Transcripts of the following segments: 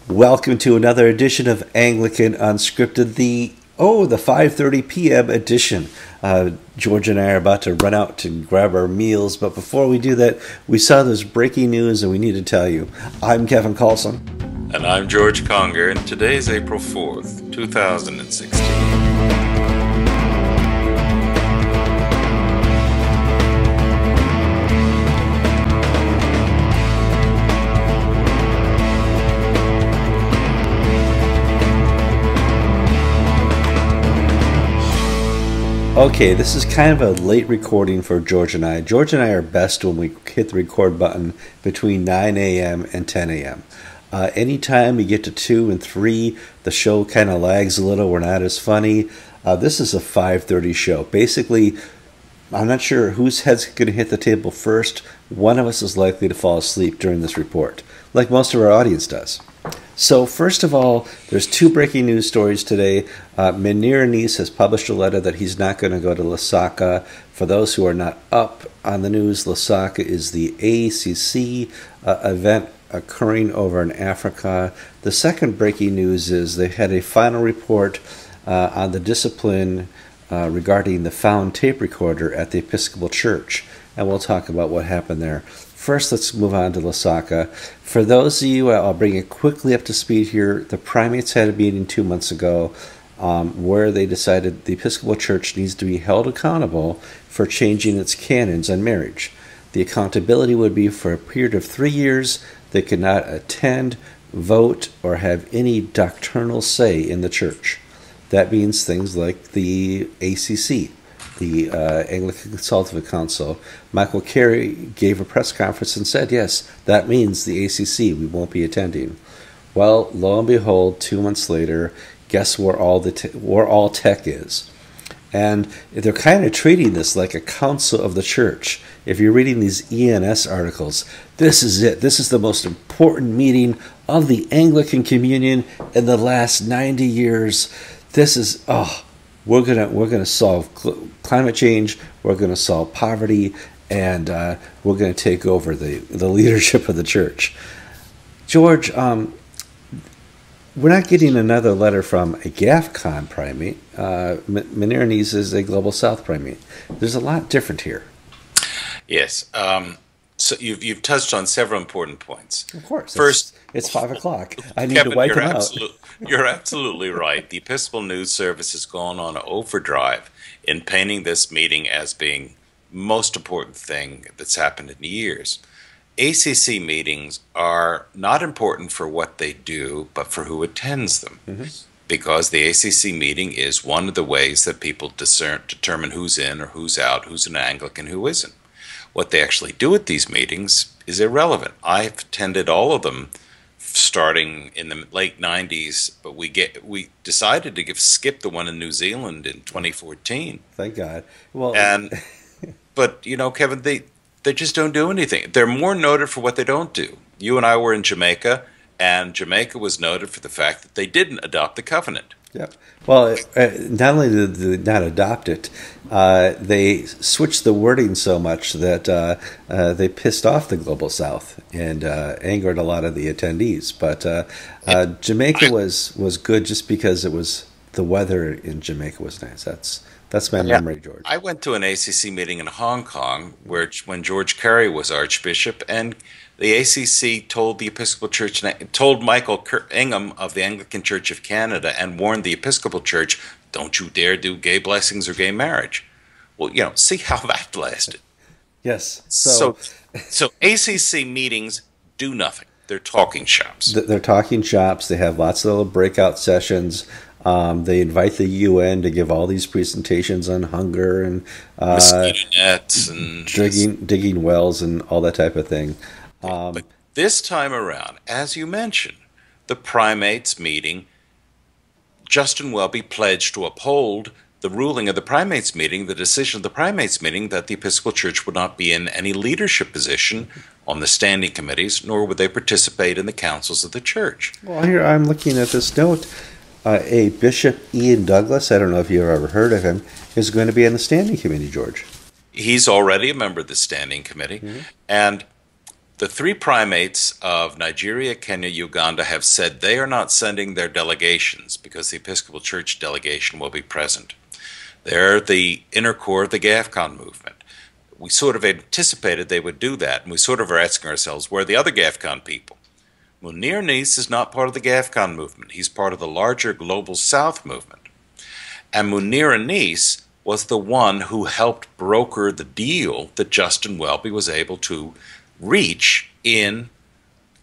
Welcome to another edition of Anglican Unscripted, the 5:30 p.m. edition. George and I are about to run out to grab our meals, but before we do that, we saw this breaking news and we need to tell you. I'm Kevin Carlson. And I'm George Conger, and today is April 4th, 2016. Okay, this is kind of a late recording for George and I. George and I are best when we hit the record button between 9 a.m. and 10 a.m. Anytime we get to 2 and 3, the show kind of lags a little. We're not as funny. This is a 5:30 show. Basically, I'm not sure whose head's going to hit the table first. One of us is likely to fall asleep during this report, like most of our audience does. So first of all, there's two breaking news stories today. Menir has published a letter that he's not going to go to Lusaka. For those who are not up on the news, Lusaka is the ACC event occurring over in Africa. The second breaking news is they had a final report on the discipline regarding the found tape recorder at the Episcopal Church, and we'll talk about what happened there. First, let's move on to Lusaka. For those of you, I'll bring it quickly up to speed here. The primates had a meeting 2 months ago where they decided the Episcopal Church needs to be held accountable for changing its canons on marriage. The accountability would be for a period of 3 years. They could not attend, vote, or have any doctrinal say in the church. That means things like the ACC, the Anglican Consultative Council. Michael Carey gave a press conference and said, yes, that means the ACC, we won't be attending. Well, lo and behold, 2 months later, guess where all tech is? And they're kind of treating this like a council of the church. If you're reading these ENS articles, this is it. This is the most important meeting of the Anglican Communion in the last 90 years. This is, we're gonna solve climate change. We're gonna solve poverty, and we're gonna take over the leadership of the church. George, we're not getting another letter from a GAFCON primate. Menir is a Global South primate. There's a lot different here. Yes. So you've touched on several important points. Of course. First, it's 5 o'clock. I need Kevin, to wipe them out. You're absolutely right. The Episcopal News Service has gone on overdrive in painting this meeting as being most important thing that's happened in years. ACC meetings are not important for what they do, but for who attends them. Mm-hmm. Because the ACC meeting is one of the ways that people determine who's in or who's out, who's an Anglican, who isn't. What they actually do at these meetings is irrelevant. I've attended all of them starting in the late 90s, but we decided to skip the one in New Zealand in 2014. Thank God. Well, but you know, Kevin, they just don't do anything. They're more noted for what they don't do. You and I were in Jamaica, and Jamaica was noted for the fact that they didn't adopt the covenant. Yep. Well, not only did they not adopt it, they switched the wording so much that they pissed off the Global South and angered a lot of the attendees. But Jamaica was good just because it was the weather in Jamaica was nice. That's my memory, George. I went to an ACC meeting in Hong Kong when George Carey was Archbishop, and the ACC told the Episcopal Church, told Michael Ingham of the Anglican Church of Canada, and warned the Episcopal Church, "Don't you dare do gay blessings or gay marriage." Well, you know, see how that lasted. Yes. So ACC meetings do nothing. They're talking shops. They're talking shops. They have lots of little breakout sessions. They invite the UN to give all these presentations on hunger and mosquito nets and digging wells and all that type of thing. But this time around, as you mentioned, the primates meeting, Justin Welby pledged to uphold the ruling of the primates meeting, the decision of the primates meeting, that the Episcopal Church would not be in any leadership position on the standing committees, nor would they participate in the councils of the church. Well, here I'm looking at this note. A Bishop Ian Douglas, I don't know if you've ever heard of him, is going to be on the standing committee, George. He's already a member of the standing committee. Mm-hmm. And the three primates of Nigeria, Kenya, Uganda have said they are not sending their delegations because the Episcopal Church delegation will be present. They're the inner core of the GAFCON movement. We sort of anticipated they would do that, and we sort of are asking ourselves, where are the other GAFCON people? Munir Nice is not part of the GAFCON movement. He's part of the larger Global South movement. And Munir Nice was the one who helped broker the deal that Justin Welby was able to reach in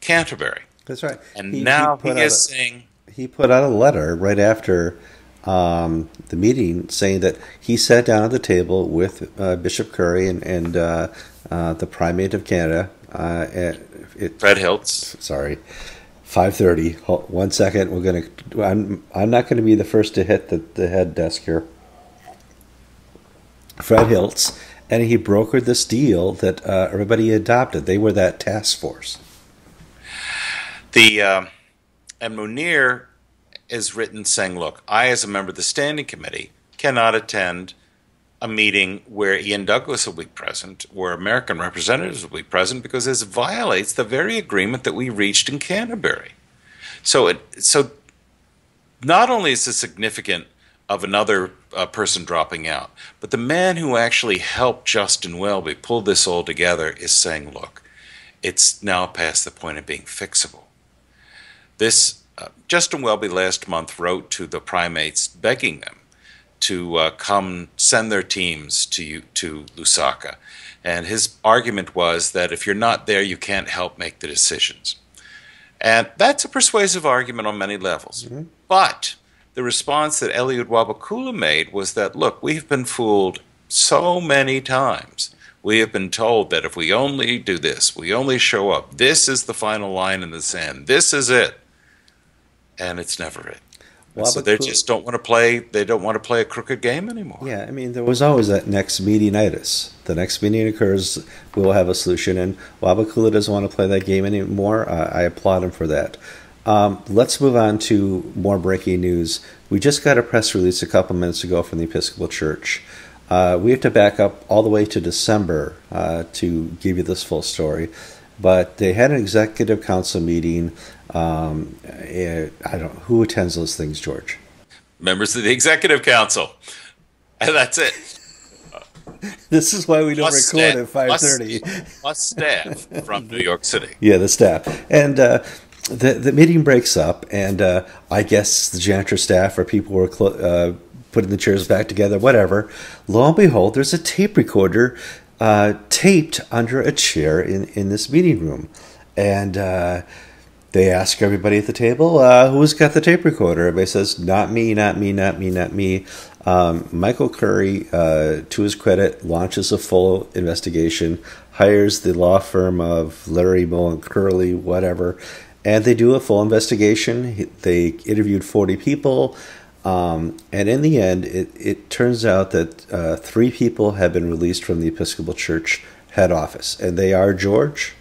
Canterbury. That's right. And now he is saying... He put out a letter right after the meeting saying that he sat down at the table with Bishop Curry and the Primate of Canada. Fred Hiltz. Sorry. 5:30. 1 second. I'm not going to be the first to hit the head desk here. Fred Hiltz, and he brokered this deal that everybody adopted. They were that task force. And Munir is written saying, look, I as a member of the Standing Committee cannot attend a meeting where Ian Douglas will be present, where American representatives will be present, because this violates the very agreement that we reached in Canterbury. So not only is this significant of another person dropping out, but the man who actually helped Justin Welby pull this all together is saying, look, it's now past the point of being fixable. Justin Welby last month wrote to the primates begging them to come send their teams to Lusaka. And his argument was that if you're not there, you can't help make the decisions. And that's a persuasive argument on many levels. Mm-hmm. But the response that Eliud Wabukula made was that, look, we've been fooled so many times. We have been told that if we only do this, we only show up, this is the final line in the sand, this is it. And it's never it. So they just don't want to play. They don't want to play a crooked game anymore. Yeah, I mean, there was always that next meetingitis. The next meeting occurs, we will have a solution. And Wabukula doesn't want to play that game anymore. I applaud him for that. Let's move on to more breaking news. We just got a press release a couple minutes ago from the Episcopal Church. We have to back up all the way to December to give you this full story. But they had an executive council meeting. I don't know who attends those things, George. Members of the executive council, and that's it. This is why we don't record at 5:30. Plus staff from New York City. Yeah, the staff, and the meeting breaks up, and I guess the janitor staff or people were putting the chairs back together. Whatever. Lo and behold, there's a tape recorder taped under a chair in this meeting room, and they ask everybody at the table, who's got the tape recorder? Everybody says, not me, not me, not me, not me. Michael Curry, to his credit, launches a full investigation, hires the law firm of Larry, Moe, and Curley, whatever, and they do a full investigation. They interviewed 40 people, and in the end, it turns out that 3 people have been released from the Episcopal Church head office, and they are, George?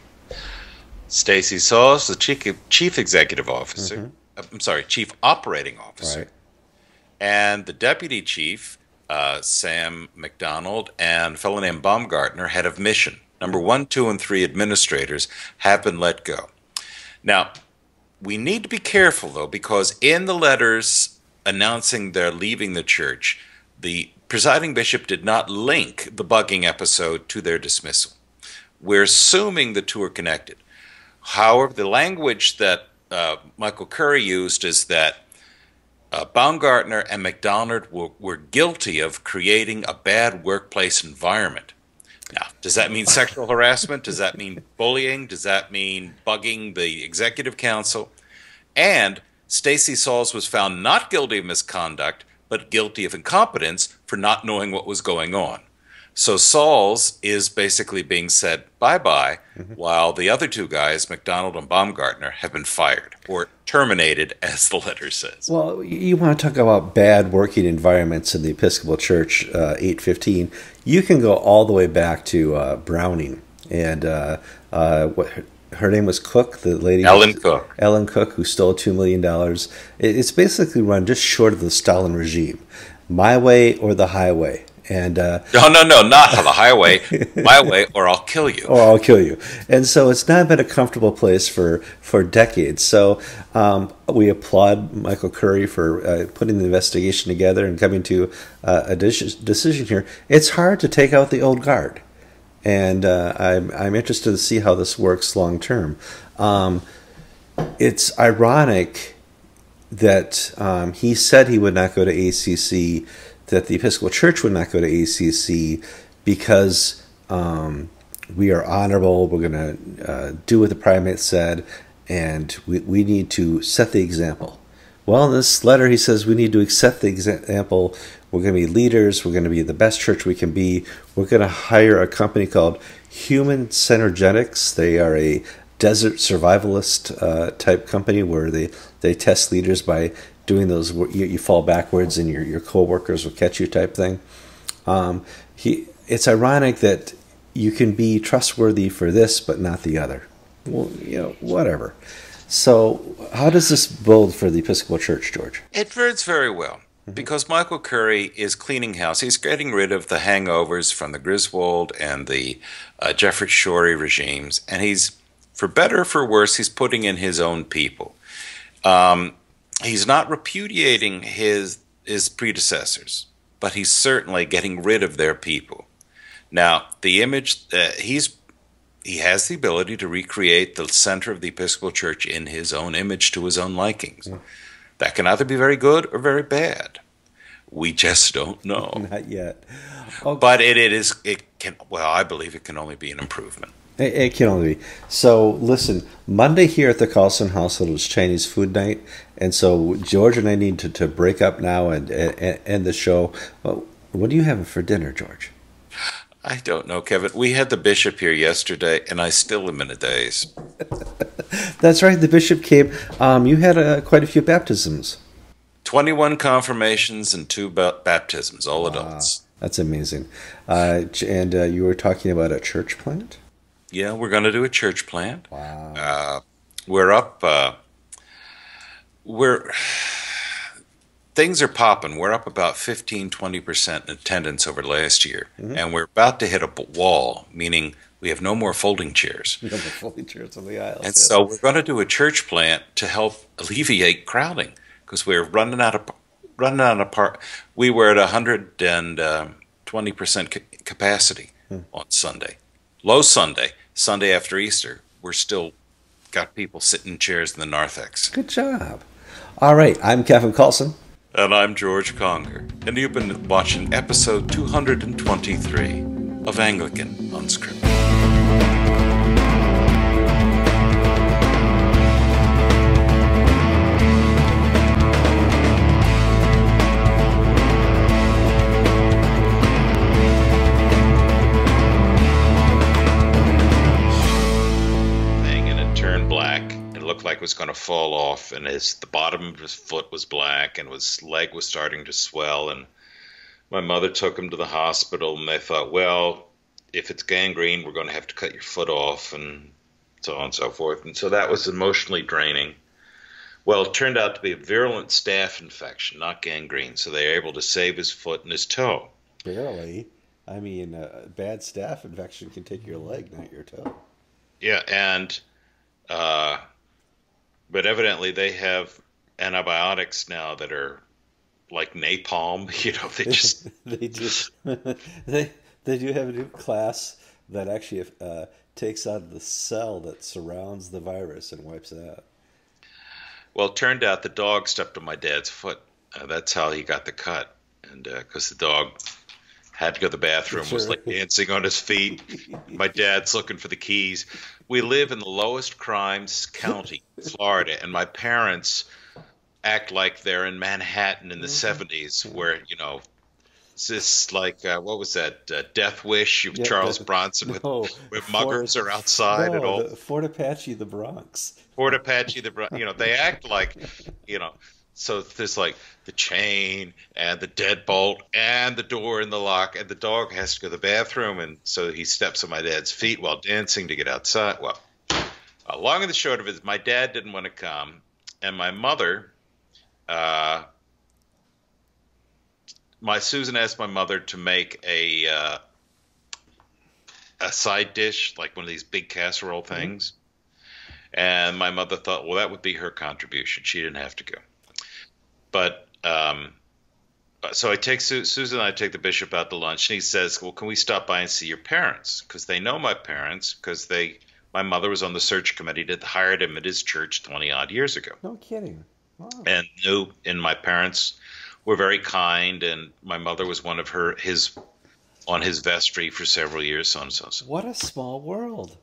Stacy Sauls, the chief executive officer. Mm-hmm. Chief operating officer. Right. And the deputy chief, Sam McDonald, and a fellow named Baumgartner, head of mission. Number 1, 2, and 3 administrators have been let go. Now, we need to be careful, though, because in the letters announcing they're leaving the church, the presiding bishop did not link the bugging episode to their dismissal. We're assuming the two are connected. However, the language that Michael Curry used is that Baumgartner and McDonald were guilty of creating a bad workplace environment. Now, does that mean sexual harassment? Does that mean bullying? Does that mean bugging the executive council? And Stacy Sauls was found not guilty of misconduct, but guilty of incompetence for not knowing what was going on. So Sauls is basically being said bye-bye, while the other 2 guys, McDonald and Baumgartner, have been fired or terminated, as the letter says. Well, you want to talk about bad working environments in the Episcopal Church, 815. You can go all the way back to Browning. And her name was Cook, the lady. Ellen Cook. Ellen Cook, who stole $2 million. It's basically run just short of the Stalin regime. My way or the highway. And No, no, no, not on the highway, my way, or I'll kill you. or I'll kill you. And so it's not been a comfortable place for decades. So we applaud Michael Curry for putting the investigation together and coming to a decision here. It's hard to take out the old guard, and I'm interested to see how this works long term. It's ironic that he said he would not go to ACC, that the Episcopal Church would not go to ACC because we are honorable, we're going to do what the primate said, and we need to set the example. Well, in this letter he says we need to set the example. We're going to be leaders, we're going to be the best church we can be. We're going to hire a company called Human Synergetics. They are a desert survivalist type company where they test leaders by doing those you fall backwards and your co-workers will catch you type thing. It's ironic that you can be trustworthy for this but not the other. Well, whatever. So how does this bode for the Episcopal Church, George? It bodes very well, because Michael Curry is cleaning house. He's getting rid of the hangovers from the Griswold and the Jeffrey Shorey regimes, and he's, for better or for worse, he's putting in his own people. He's not repudiating his predecessors, but he's certainly getting rid of their people. Now, the image he has the ability to recreate the center of the Episcopal Church in his own image to his own likings. That can either be very good or very bad. We just don't know. Not yet. Okay. But I believe it can only be an improvement. It can only be. So, listen, Monday here at the Carlson household was Chinese food night, and so George and I need to break up now and end the show. Well, what are you having for dinner, George? I don't know, Kevin. We had the bishop here yesterday, and I still am in a daze. That's right, the bishop came. You had quite a few baptisms. 21 confirmations and 2 baptisms, all adults. That's amazing. And you were talking about a church plant? Yeah, we're going to do a church plant. Wow. We're up. Things are popping. We're up about 15-20% in attendance over last year. Mm-hmm. And we're about to hit a wall, meaning we have no more folding chairs. No more folding chairs on the aisles. And so we're going to do a church plant to help alleviate crowding, because we're running out of part. We were at 120% capacity on Sunday. Low Sunday after Easter. We're still got people sitting in chairs in the narthex. Good job. All right, I'm Kevin Carlson. And I'm George Conger, and you've been watching episode 223 of Anglican Unscripted. Thing, and it turned black. Looked like it was going to fall off, and the bottom of his foot was black, and his leg was starting to swell. And my mother took him to the hospital, and they thought, well, if it's gangrene, we're going to have to cut your foot off, and so on and so forth. And so that was emotionally draining. Well, it turned out to be a virulent staph infection, not gangrene, so they were able to save his foot and his toe. Barely. I mean, a bad staph infection can take your leg, not your toe. Yeah, and but evidently they have antibiotics now that are like napalm. They just they do. they do have a new class that actually takes out the cell that surrounds the virus and wipes it out. Well, it turned out the dog stepped on my dad's foot. That's how he got the cut, and because the dog had to go to the bathroom, was like dancing on his feet. My dad's looking for the keys. We live in the lowest crimes county, Florida, and my parents act like they're in Manhattan in the 70s, where, it's this like, what was that, Death Wish of Charles Bronson, where muggers are outside and all. Fort Apache, the Bronx. Fort Apache, the Bronx. They act like, so there's like the chain and the deadbolt and the door in the lock, and the dog has to go to the bathroom, and so he steps on my dad's feet while dancing to get outside. Well, long and the short of it is my dad didn't want to come, and my mother my Susan asked my mother to make a side dish, like one of these big casserole Mm-hmm. things. And my mother thought, well, that would be her contribution. She didn't have to go. But so I take Susan and I take the bishop out to lunch, and he says, "Well, can we stop by and see your parents? Because they know my parents, because my mother was on the search committee that hired him at his church 20 odd years ago, No kidding. Wow. and my parents were very kind, and my mother was one of his on his vestry for several years, so on and so on. What a small world.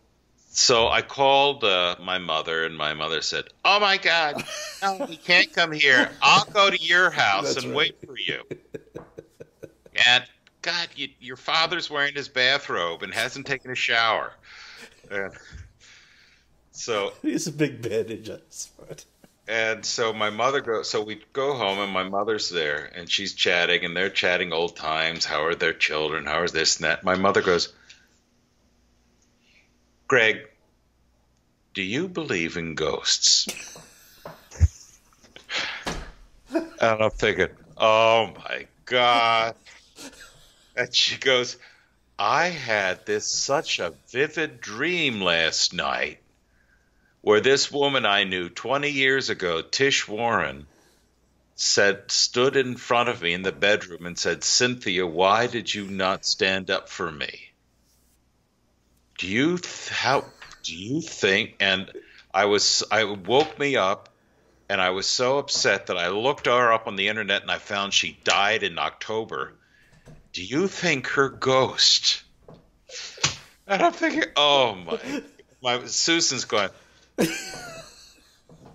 So I called my mother, and my mother said, "Oh my God, no, he can't come here. I'll go to your house That's and right. wait for you." And God, your father's wearing his bathrobe and hasn't taken a shower. And so He's a big bandage on his foot. so my mother goes. So we go home, and my mother's there, and she's chatting, and they're chatting old times. How are their children? How is this and that? My mother goes, "Greg, do you believe in ghosts?" And I'm thinking, oh my God. And she goes, "I had such a vivid dream last night where this woman I knew 20 years ago, Tish Warren, stood in front of me in the bedroom and said, 'Cynthia, why did you not stand up for me? How do you think?'" And I woke me up, and I was so upset that I looked her up on the internet and I found she died in October. "Do you think her ghost?" And I'm thinking, oh my Susan's going,